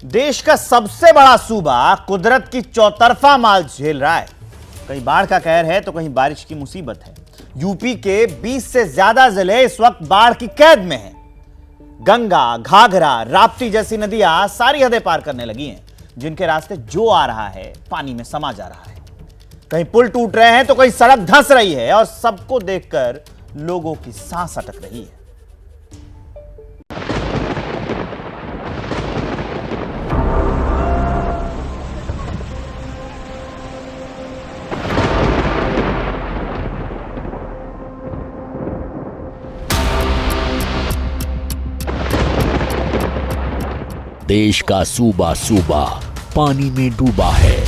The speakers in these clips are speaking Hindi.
देश का सबसे बड़ा सूबा कुदरत की चौतरफा मार झेल रहा है। कहीं बाढ़ का कहर है तो कहीं बारिश की मुसीबत है। यूपी के 20 से ज्यादा जिले इस वक्त बाढ़ की कैद में हैं। गंगा, घाघरा, राप्ती जैसी नदियां सारी हदें पार करने लगी हैं। जिनके रास्ते जो आ रहा है पानी में समा जा रहा है। कहीं पुल टूट रहे हैं तो कहीं सड़क धंस रही है और सबको देखकर लोगों की सांस अटक रही है। देश का सूबा सूबा पानी में डूबा है।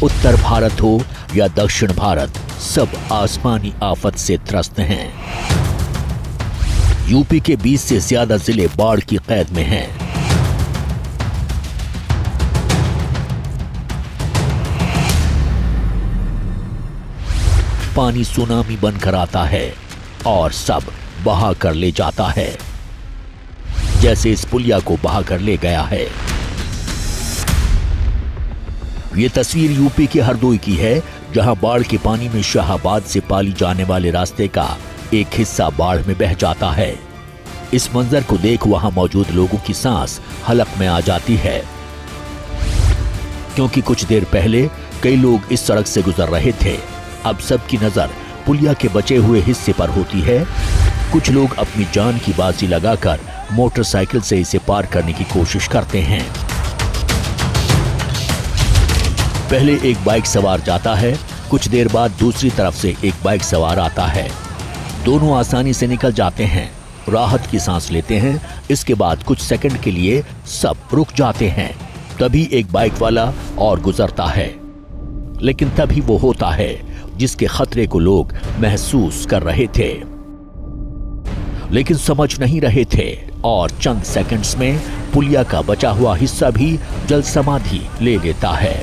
उत्तर भारत हो या दक्षिण भारत, सब आसमानी आफत से त्रस्त हैं। यूपी के 20 से ज्यादा जिले बाढ़ की कैद में हैं। पानी सुनामी बनकर आता है और सब बहा कर ले जाता है, जैसे इस पुलिया को बहा कर ले गया है। ये तस्वीर यूपी के हरदोई की है, जहां बाढ़ के पानी में शाहाबाद से पाली जाने वाले रास्ते का एक हिस्सा बाढ़ में बह जाता है। इस मंजर को देख वहां मौजूद लोगों की सांस हलक में आ जाती है, क्योंकि कुछ देर पहले कई लोग इस सड़क से गुजर रहे थे। अब सबकी नजर पुलिया के बचे हुए हिस्से पर होती है। कुछ लोग अपनी जान की बाजी लगाकर मोटरसाइकिल से इसे पार करने की कोशिश करते हैं। पहले एक बाइक सवार जाता है, कुछ देर बाद दूसरी तरफ से एक बाइक सवार आता है। दोनों आसानी से निकल जाते हैं, राहत की सांस लेते हैं। इसके बाद कुछ सेकंड के लिए सब रुक जाते हैं। तभी एक बाइक वाला और गुजरता है, लेकिन तभी वो होता है जिसके खतरे को लोग महसूस कर रहे थे, लेकिन समझ नहीं रहे थे। और चंद सेकंड्स में पुलिया का बचा हुआ हिस्सा भी जल समाधि ले लेता है,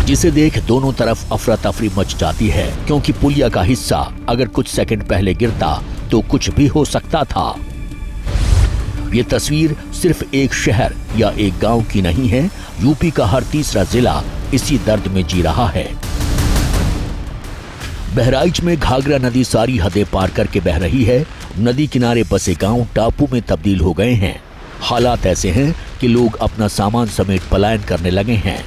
जिसे देख दोनों तरफ अफरा तफरी मच जाती है, क्योंकि पुलिया का हिस्सा अगर कुछ सेकंड पहले गिरता तो कुछ भी हो सकता था। ये तस्वीर सिर्फ एक शहर या एक गांव की नहीं है। यूपी का हर तीसरा जिला इसी दर्द में जी रहा है। बहराइच में घाघरा नदी सारी हदें पार करके बह रही है। नदी किनारे बसे गांव टापू में तब्दील हो गए हैं। हालात ऐसे हैं कि लोग अपना सामान समेट पलायन करने लगे हैं।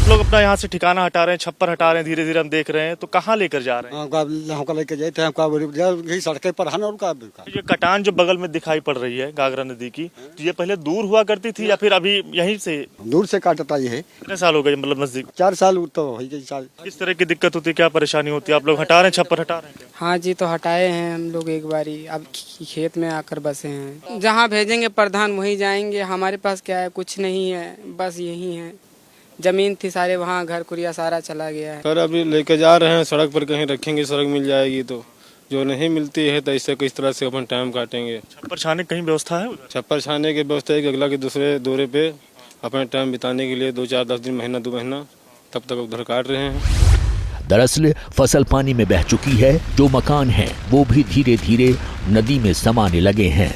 लोग अपना यहाँ से ठिकाना हटा रहे हैं, छप्पर हटा रहे हैं, धीरे धीरे हम देख रहे हैं। तो कहाँ लेकर जा रहे हैं? हमको लेकर जाते हैं सड़कें पर है ना। ये कटान जो बगल में दिखाई पड़ रही है घाघरा नदी की, तो ये पहले दूर हुआ करती थी या फिर अभी यहीं से? दूर से काटता ये है। कितने साल हो गए मतलब नजदीक? 4 साल तो हो गए। किस तरह की दिक्कत होती है, क्या परेशानी होती है? आप लोग हटा रहे हैं, छप्पर हटा रहे हैं? हाँ जी, तो हटाए हैं हम लोग एक बारी। अब खेत में आकर बसे हैं। जहाँ भेजेंगे प्रधान वहीं जाएंगे। हमारे पास क्या है, कुछ नहीं है, बस यही है। जमीन थी सारे, वहाँ घर कुरिया सारा चला गया है। सर अभी लेके जा रहे हैं, सड़क पर कहीं रखेंगे, सड़क मिल जाएगी तो। जो नहीं मिलती है तो इससे किस तरह से अपन टाइम काटेंगे। छप्पर छाने कहीं व्यवस्था है? छप्पर छाने की व्यवस्था है कि अगला के दूसरे दौरे पे अपने टाइम बिताने के लिए 2-4-10 दिन, महीना 2 महीना तब तक उधर काट रहे हैं। दरअसल फसल पानी में बह चुकी है। जो मकान हैं वो भी धीरे धीरे नदी में समाने लगे हैं।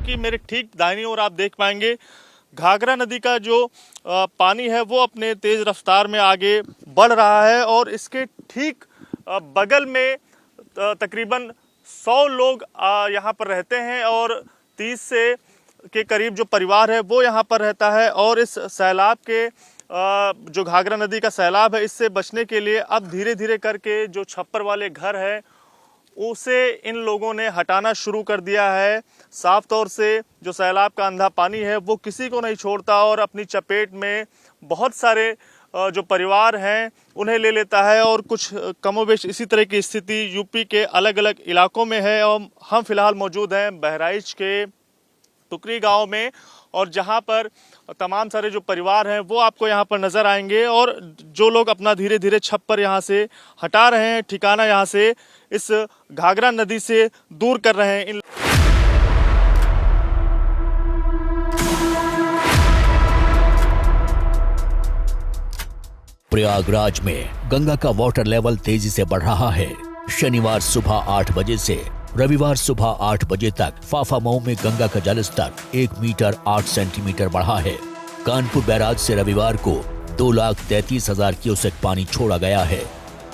कि मेरे ठीक दाहिनी ओर आप देख पाएंगे घाघरा नदी का जो पानी है वो अपने तेज रफ्तार में आगे बढ़ रहा है और इसके ठीक बगल में तकरीबन 100 लोग यहाँ पर रहते हैं और 30 से के करीब जो परिवार है वो यहाँ पर रहता है। और इस सैलाब के जो घाघरा नदी का सैलाब है, इससे बचने के लिए अब धीरे धीरे करके जो छप्पर वाले घर हैं उसे इन लोगों ने हटाना शुरू कर दिया है। साफ तौर से जो सैलाब का अंधा पानी है वो किसी को नहीं छोड़ता और अपनी चपेट में बहुत सारे जो परिवार हैं उन्हें ले लेता है। और कुछ कमोबेश इसी तरह की स्थिति यूपी के अलग अलग इलाकों में है। और हम फिलहाल मौजूद हैं बहराइच के टुकरी गांव में, और जहां पर तमाम सारे जो परिवार हैं वो आपको यहां पर नजर आएंगे। और जो लोग अपना धीरे धीरे छप्पर यहां से हटा रहे हैं, ठिकाना यहां से इस घाघरा नदी से दूर कर रहे हैं। प्रयागराज में गंगा का वाटर लेवल तेजी से बढ़ रहा है। शनिवार सुबह 8 बजे से रविवार सुबह 8 बजे तक फाफामऊ में गंगा का जलस्तर 1 मीटर 8 सेंटीमीटर बढ़ा है। कानपुर बैराज से रविवार को 2,33,000 क्यूसेक पानी छोड़ा गया है,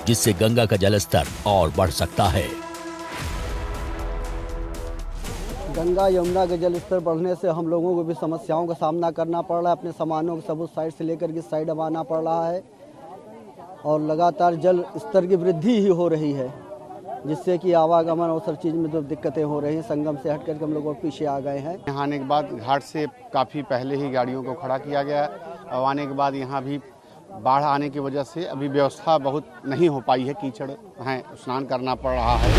जिससे गंगा का जलस्तर और बढ़ सकता है। गंगा यमुना के जलस्तर बढ़ने से हम लोगों को भी समस्याओं का सामना करना पड़ रहा है। अपने सामानों को सब उस साइड से लेकर के साइड अब आना पड़ रहा है और लगातार जल स्तर की वृद्धि ही हो रही है, जिससे कि आवागमन और सब चीज़ में जो दिक्कतें हो रही हैं। संगम से हट करके हम लोग और पीछे आ गए हैं। यहाँ आने के बाद घाट से काफ़ी पहले ही गाड़ियों को खड़ा किया गया और आने के बाद यहाँ भी बाढ़ आने की वजह से अभी व्यवस्था बहुत नहीं हो पाई है। कीचड़ है, स्नान करना पड़ रहा है।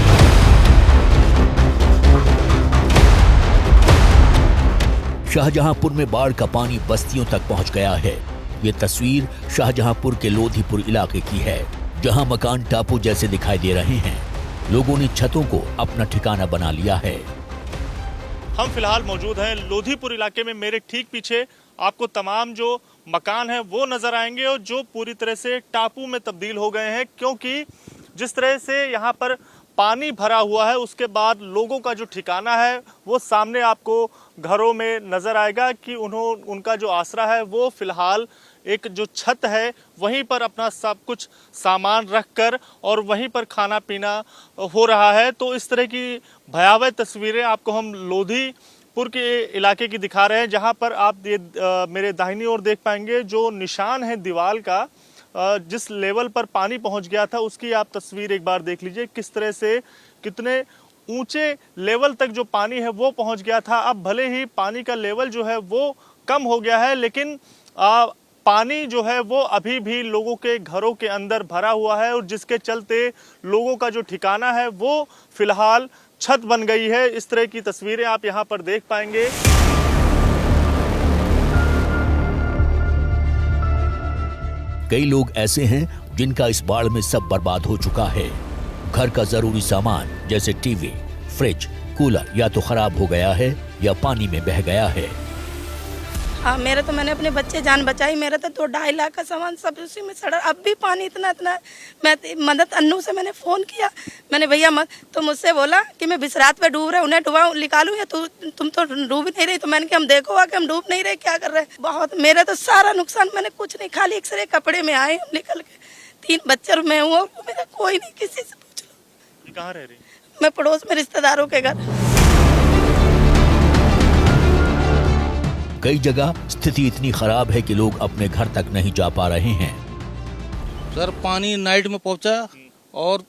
शाहजहांपुर में बाढ़ का पानी बस्तियों तक पहुंच गया है। ये तस्वीर शाहजहांपुर के लोधीपुर इलाके की है, जहां मकान टापू जैसे दिखाई दे रहे हैं। लोगों ने छतों को अपना ठिकाना बना लिया है। हम फिलहाल मौजूद हैं लोधीपुर इलाके में। मेरे ठीक पीछे आपको तमाम जो मकान हैं वो नजर आएंगे और जो पूरी तरह से टापू में तब्दील हो गए हैं, क्योंकि जिस तरह से यहाँ पर पानी भरा हुआ है उसके बाद लोगों का जो ठिकाना है वो सामने आपको घरों में नजर आएगा कि उनका जो आसरा है वो फिलहाल एक जो छत है वहीं पर अपना सब कुछ सामान रखकर और वहीं पर खाना पीना हो रहा है। तो इस तरह की भयावह तस्वीरें आपको हम लोधीपुर के इलाके की दिखा रहे हैं, जहां पर आप ये मेरे दाहिनी ओर देख पाएंगे जो निशान है दीवार का, जिस लेवल पर पानी पहुंच गया था उसकी आप तस्वीर एक बार देख लीजिए। किस तरह से कितने ऊंचे लेवल तक जो पानी है वो पहुंच गया था। अब भले ही पानी का लेवल जो है वो कम हो गया है, लेकिन पानी जो है वो अभी भी लोगों के घरों के अंदर भरा हुआ है और जिसके चलते लोगों का जो ठिकाना है वो फिलहाल छत बन गई है। इस तरह की तस्वीरें आप यहाँ पर देख पाएंगे। कई लोग ऐसे हैं जिनका इस बाढ़ में सब बर्बाद हो चुका है। घर का जरूरी सामान जैसे टीवी, फ्रिज, कूलर या तो खराब हो गया है या पानी में बह गया है। हाँ, मेरा तो मैंने अपने बच्चे जान बचाई। मेरा तो 2-2.5 लाख का सामान सब उसी में सड़ा। अब भी पानी इतना मैं मदद अन्नू से मैंने फ़ोन किया, मैंने भैया मत, तो मुझसे बोला कि मैं बिसरात पे डूब रहे, उन्हें डुबाऊं निकालूं या तुम तो डूब ही नहीं रही। तो मैंने कहा हम देखो आके हम डूब नहीं रहे, क्या कर रहे हैं। बहुत मेरा तो सारा नुकसान, मैंने कुछ नहीं, खाली एक्सरे कपड़े में आए हम निकल के। 3 बच्चे और मैं हूँ, मेरा कोई नहीं, किसी से पूछ लो। कहाँ रह रही? मैं पड़ोस में रिश्तेदारों के घर। कई जगह स्थिति इतनी खराब है कि लोग अपने घर तक नहीं जा पा रहे हैं। सर पानी नाइट में पहुंचा और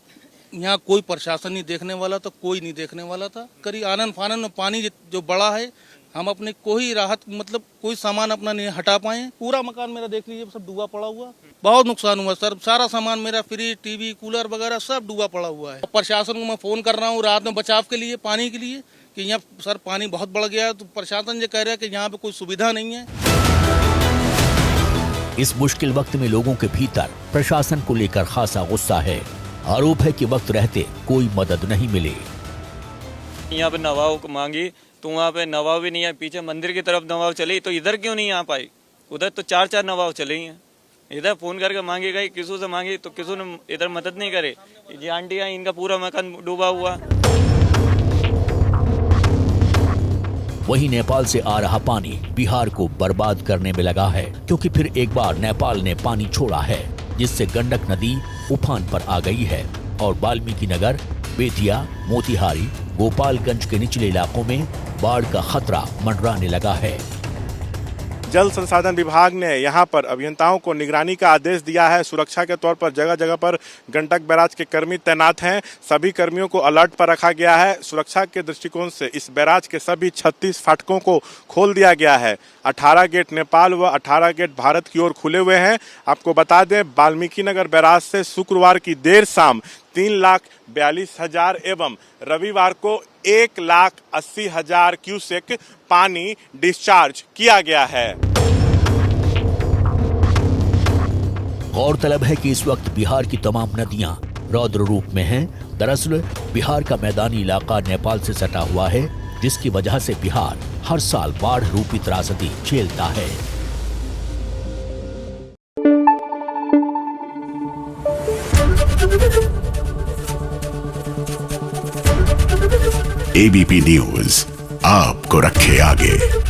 यहाँ कोई प्रशासन नहीं देखने वाला था, कोई नहीं देखने वाला था। करीब आनन फानन में पानी जो बड़ा है, हम अपने कोई राहत मतलब कोई सामान अपना नहीं हटा पाए। पूरा मकान मेरा देख लीजिए सब डूबा पड़ा हुआ, बहुत नुकसान हुआ सर। सारा सामान मेरा फ्रिज, टीवी, कूलर वगैरह सब डूबा पड़ा हुआ है। प्रशासन को मैं फोन कर रहा हूँ रात में बचाव के लिए, पानी के लिए, कि यहाँ सर पानी बहुत बढ़ गया है। तो प्रशासन ये कह रहा है कि यहाँ पे कोई सुविधा नहीं है। इस मुश्किल वक्त में लोगों के भीतर प्रशासन को लेकर खासा गुस्सा है। आरोप है कि वक्त रहते कोई मदद नहीं मिली। यहाँ पे नवाब मांगी तो वहाँ पे नवाब भी नहीं है। पीछे मंदिर की तरफ नवाब चली तो इधर क्यों नहीं आ पाई? उधर तो 4-4 नवाब चले ही हैं। इधर फोन करके मांगी गई, किसी से मांगी तो किसी ने इधर मदद नहीं करे। ये आंटी है, इनका पूरा मकान डूबा हुआ। वहीं नेपाल से आ रहा पानी बिहार को बर्बाद करने में लगा है, क्योंकि फिर एक बार नेपाल ने पानी छोड़ा है, जिससे गंडक नदी उफान पर आ गई है और वाल्मीकि नगर, बेतिया, मोतिहारी, गोपालगंज के निचले इलाकों में बाढ़ का खतरा मंडराने लगा है। जल संसाधन विभाग ने यहां पर अभियंताओं को निगरानी का आदेश दिया है। सुरक्षा के तौर पर जगह जगह पर गंडक बैराज के कर्मी तैनात हैं। सभी कर्मियों को अलर्ट पर रखा गया है। सुरक्षा के दृष्टिकोण से इस बैराज के सभी 36 फाटकों को खोल दिया गया है। 18 गेट नेपाल व 18 गेट भारत की ओर खुले हुए हैं। आपको बता दें, वाल्मीकि नगर बैराज से शुक्रवार की देर शाम 3,42,000 एवं रविवार को 1,80,000 क्यूसेक पानी डिस्चार्ज किया गया है। गौरतलब है कि इस वक्त बिहार की तमाम नदियां रौद्र रूप में हैं। दरअसल बिहार का मैदानी इलाका नेपाल से सटा हुआ है, जिसकी वजह से बिहार हर साल बाढ़ रूपी त्रासदी झेलता है। एबीपी न्यूज आपको रखे आगे।